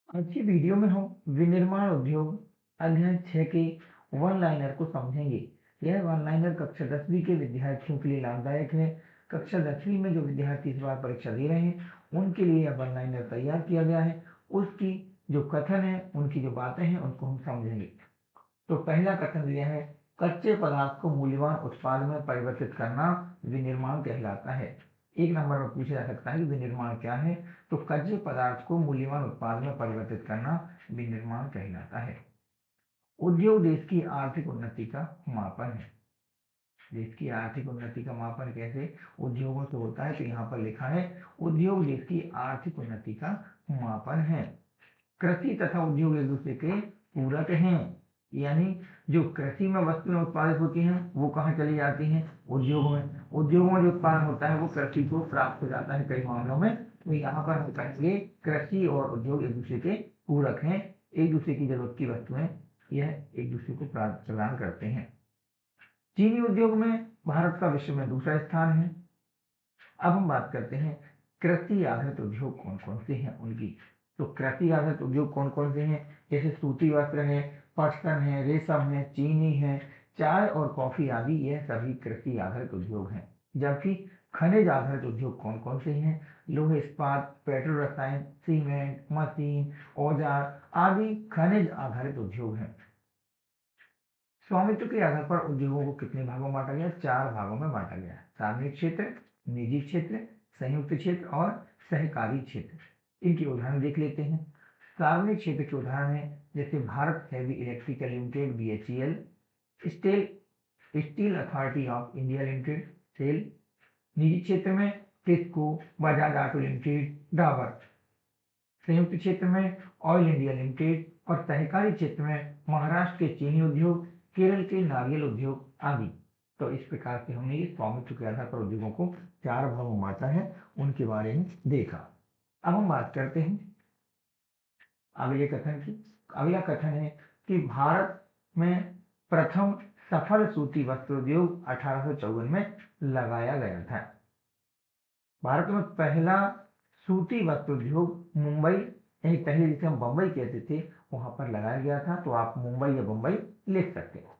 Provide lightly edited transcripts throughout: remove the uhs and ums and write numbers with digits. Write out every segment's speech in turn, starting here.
आज की वीडियो में हम विनिर्माण उद्योग अध्ययन 6 के वन लाइनर को समझेंगे। यह वन लाइनर कक्षा 10वीं के विद्यार्थियों के लिए लाभदायक है। कक्षा 10वीं में जो विद्यार्थी इस बार परीक्षा दे रहे हैं उनके लिए यह वन लाइनर तैयार किया गया है। उसकी जो कथन है, उनकी जो बातें हैं, उनको हम समझेंगे। तो पहला कथन दिया है, कच्चे पदार्थ को मूल्यवान उत्पाद में परिवर्तित करना विनिर्माण कहलाता है। एक नंबर में पूछा जा सकता है कि विनिर्माण क्या है। तो कच्चे पदार्थ को मूल्यवान उत्पाद में परिवर्तित करना विनिर्माण कहलाता है। उद्योग देश की आर्थिक उन्नति का मापन है। देश की आर्थिक उन्नति का मापन कैसे उद्योगों से होता है, तो यहाँ पर लिखा है, उद्योग देश की आर्थिक उन्नति का मापन है। कृषि तथा उद्योग एक दूसरे के पूरक हैं। यानी जो कृषि में वस्तुएं उत्पादित होती हैं वो कहाँ चली जाती हैं? उद्योग में। उद्योग में जो उत्पादन होता है वो कृषि को प्राप्त हो जाता है कई मामलों में। तो यहाँ पर हम कहेंगे कृषि और उद्योग एक दूसरे के पूरक हैं। एक दूसरे की जरूरत की वस्तुएं यह एक दूसरे को प्रदान करते हैं। चीनी उद्योग में भारत का विश्व में दूसरा स्थान है। अब हम बात करते हैं कृषि आधारित उद्योग कौन कौन से हैं उनकी। तो कृषि आधारित उद्योग कौन कौन से हैं? जैसे सूती वस्त्र है, पटसन है, रेशम है, चीनी है, चाय और कॉफी आदि, यह सभी कृषि आधारित उद्योग हैं। जबकि खनिज आधारित उद्योग कौन कौन से हैं? लोहे इस्पात, पेट्रो रसायन, सीमेंट, मशीन, औजार आदि खनिज आधारित उद्योग हैं। स्वामित्व के आधार पर उद्योगों को कितने भागों में बांटा गया? 4 भागों में बांटा गया। सार्वजनिक क्षेत्र, निजी क्षेत्र, संयुक्त क्षेत्र और सहकारी क्षेत्र। इनके उदाहरण देख लेते हैं। सार्वजनिक क्षेत्र के उदाहरण है जैसे Bharat heavy electrical limited BHEL, steel steel authority of India limited SAIL. निजी क्षेत्र में टिस्को, बजाज ऑटो लिमिटेड, डाबर। संयुक्त क्षेत्र में ऑयल इंडिया लिमिटेड और सहकारी क्षेत्र में महाराष्ट्र के चीनी उद्योग, केरल के नारियल उद्योग आदि। तो इस प्रकार से हमने इस स्वामित्व के आधार पर उद्योगों को 4 भागों में बांटा है, उनके बारे में देखा। अब हम बात करते हैं अगले कथन की। अगला कथन है कि भारत में प्रथम सफल सूती वस्त्र उद्योग 1854 में लगाया गया था। भारत में पहला सूती वस्त्र उद्योग मुंबई, पहले जिसे हम बंबई कहते थे, वहां पर लगाया गया था। तो आप मुंबई या बंबई लिख सकते हैं।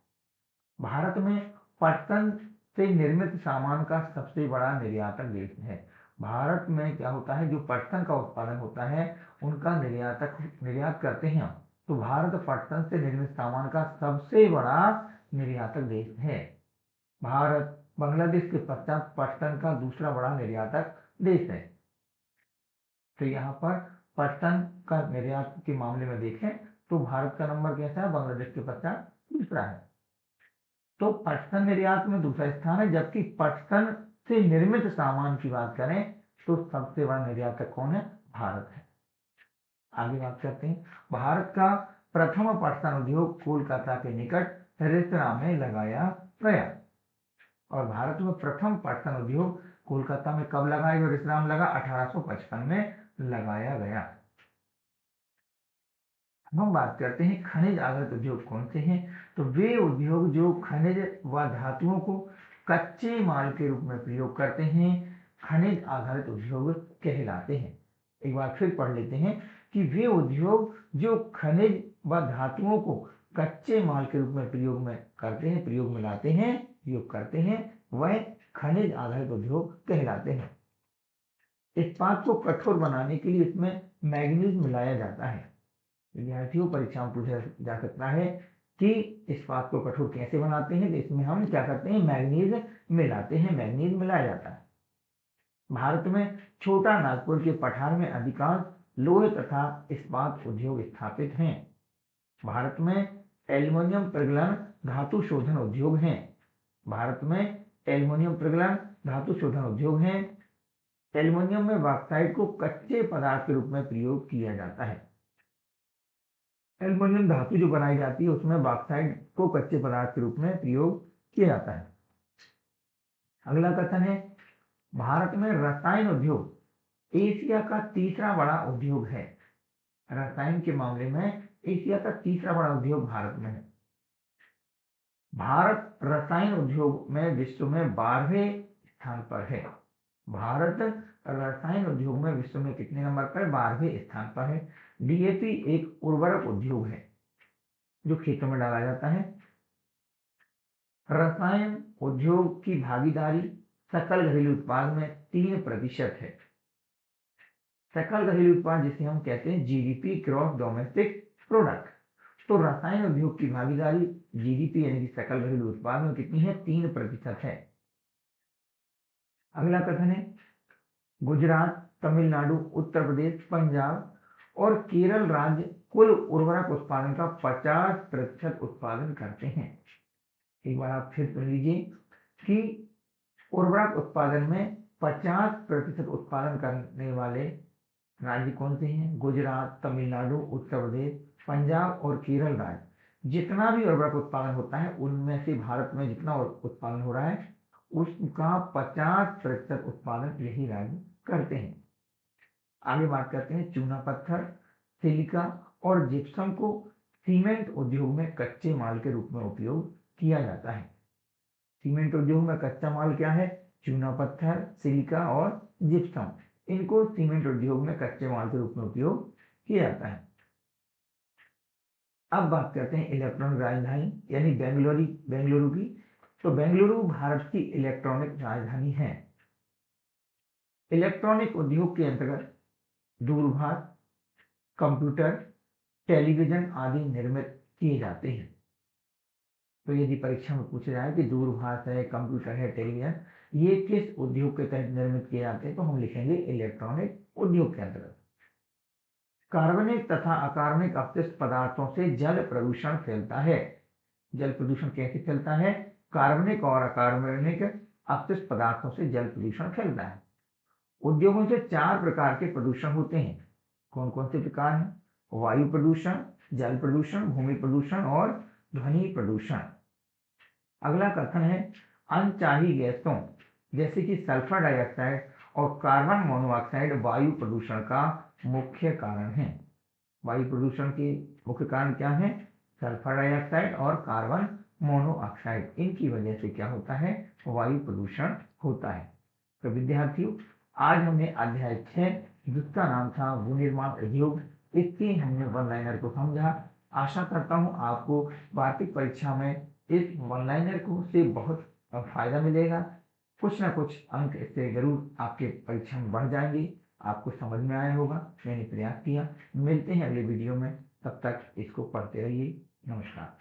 भारत में पटसन से निर्मित सामान का सबसे बड़ा निर्यातक देश है। भारत में क्या होता है, जो पटसन का उत्पादन होता है उनका निर्यात करते हैं। तो भारत पटसन से निर्मित सामान का सबसे बड़ा निर्यातक देश है। भारत बांग्लादेश के पश्चात पटसन का दूसरा बड़ा निर्यातक देश है। तो यहाँ पर पटसन का निर्यात के मामले में देखें तो भारत का नंबर कैसा है? बांग्लादेश के पश्चात दूसरा है। तो पटसन निर्यात में दूसरा स्थान है। जबकि पटसन से निर्मित सामान की बात करें तो सबसे बड़ा निर्यातक कौन है? भारत है। आगे बात करते हैं। भारत का प्रथम पटसन उद्योग कोलकाता के निकट रेस्तरां में लगाया गया। और भारत में प्रथम पटसन उद्योग कोलकाता में कब लगाया गया? रेस्तरां में लगा 1855 में लगाया गया। हम बात करते हैं खनिज आधारित उद्योग कौन से हैं। तो वे उद्योग जो खनिज व धातुओं को कच्चे माल के रूप में प्रयोग करते हैं खनिज आधारित उद्योग कहलाते हैं। एक बार फिर पढ़ लेते हैं कि वे उद्योग जो खनिज व धातुओं को कच्चे माल के रूप में प्रयोग में लाते हैं, प्रयोग करते हैं, वह खनिज आधारित उद्योग कहलाते हैं। इस्पात को कठोर बनाने के लिए इसमें मैग्नीज मिलाया जाता है। विद्यार्थियों परीक्षा में पूछा जा सकता है कि इस्पात को कठोर कैसे बनाते हैं। तो इसमें हम क्या करते हैं? मैग्नीज मिलाते हैं, मैग्नीज मिलाया जाता है। भारत में छोटा नागपुर के पठार में अधिकांश लोहे तथा इस्पात उद्योग स्थापित हैं। भारत में एल्युमिनियम प्रगलन धातु शोधन उद्योग हैं। भारत में एल्युमिनियम प्रगलन धातु शोधन उद्योग हैं। एल्युमिनियम में बॉक्साइट को कच्चे पदार्थ के रूप में प्रयोग किया जाता है। एल्युमिनियम धातु जो बनाई जाती है उसमें बॉक्साइट को कच्चे पदार्थ के रूप में प्रयोग किया जाता है। अगला कथन है, भारत में रसायन उद्योग एशिया का तीसरा बड़ा उद्योग है। रसायन के मामले में एशिया का तीसरा बड़ा उद्योग भारत में है। भारत रसायन उद्योग में विश्व में 12वें स्थान पर है। भारत रसायन उद्योग में विश्व में कितने नंबर पर? 12वें स्थान पर है। डीएपी एक उर्वरक उद्योग है जो खेतों में डाला जाता है। रसायन उद्योग की भागीदारी सकल घरेलू उत्पाद में 3% है। सकल घरेलू उत्पाद जिसे हम कहते हैं जीडीपी, ग्रॉस डोमेस्टिक प्रोडक्ट। तो रसायन उद्योग की भागीदारी जीडीपी यानी कि सकल घरेलू उत्पाद में कितनी है? 3% है। अगला कथन है गुजरात, तमिलनाडु, उत्तर प्रदेश, पंजाब और केरल राज्य कुल उर्वरक उत्पादन का 50% उत्पादन करते हैं। एक बार आप फिर सुन लीजिए कि उर्वरक उत्पादन में 50% उत्पादन करने वाले राज्य कौन से हैं? गुजरात, तमिलनाडु, उत्तर प्रदेश, पंजाब और केरल राज्य। जितना भी उर्वरक उत्पादन होता है उनमें से भारत में जितना उत्पादन हो रहा है उसका 50% उत्पादन यही राज्य करते हैं। आगे बात करते हैं चूना पत्थर, सिलिका और जिप्सम को सीमेंट उद्योग में कच्चे माल के रूप में उपयोग किया जाता है। सीमेंट उद्योग में कच्चा माल क्या है? चूना पत्थर, सिलिका और जिप्सम। इनको सीमेंट उद्योग में कच्चे माल के रूप में उपयोग किया जाता है। अब बात करते हैं इलेक्ट्रॉनिक राजधानी यानी बेंगलुरु की। तो बेंगलुरु भारत की इलेक्ट्रॉनिक राजधानी है। इलेक्ट्रॉनिक उद्योग के अंतर्गत दूरभाष, कंप्यूटर, टेलीविजन आदि निर्मित किए जाते हैं। तो यदि परीक्षा में पूछा जाए कि दूरभाष है, कंप्यूटर है, टेलीविजन, ये किस उद्योग के तहत निर्मित किए जाते हैं, तो हम लिखेंगे इलेक्ट्रॉनिक उद्योग के अंतर्गत। कार्बनिक तथा अकार्बनिक अपशिष्ट पदार्थों से जल प्रदूषण फैलता है। जल प्रदूषण कैसे फैलता है? कार्बनिक और अकार्बनिक अपशिष्ट पदार्थों से जल प्रदूषण फैलता है। उद्योगों से 4 प्रकार के प्रदूषण होते हैं। कौन कौन से प्रकार हैं? वायु प्रदूषण, जल प्रदूषण, भूमि प्रदूषण और ध्वनि प्रदूषण। अगला कथन है अनचाही गैसों जैसे कि सल्फर डाइऑक्साइड और कार्बन मोनोऑक्साइड वायु प्रदूषण का मुख्य कारण है। वायु प्रदूषण के मुख्य कारण क्या है? सल्फर डाइऑक्साइड और कार्बन मोनोऑक्साइड। इनकी वजह से क्या होता है? वायु प्रदूषण होता है। तो विद्यार्थियों, आज हमने अध्याय 6 जिसका नाम था विनिर्माण उद्योग, इसके हमने वन लाइनर को समझा। आशा करता हूं आपको वार्षिक परीक्षा में इस वन लाइनर को से बहुत फायदा मिलेगा। कुछ ना कुछ अंक इससे जरूर आपके परीक्षा में बढ़ जाएंगे। आपको समझ में आया होगा, मैंने प्रयास किया। मिलते हैं अगले वीडियो में, तब तक इसको पढ़ते रहिए। नमस्कार।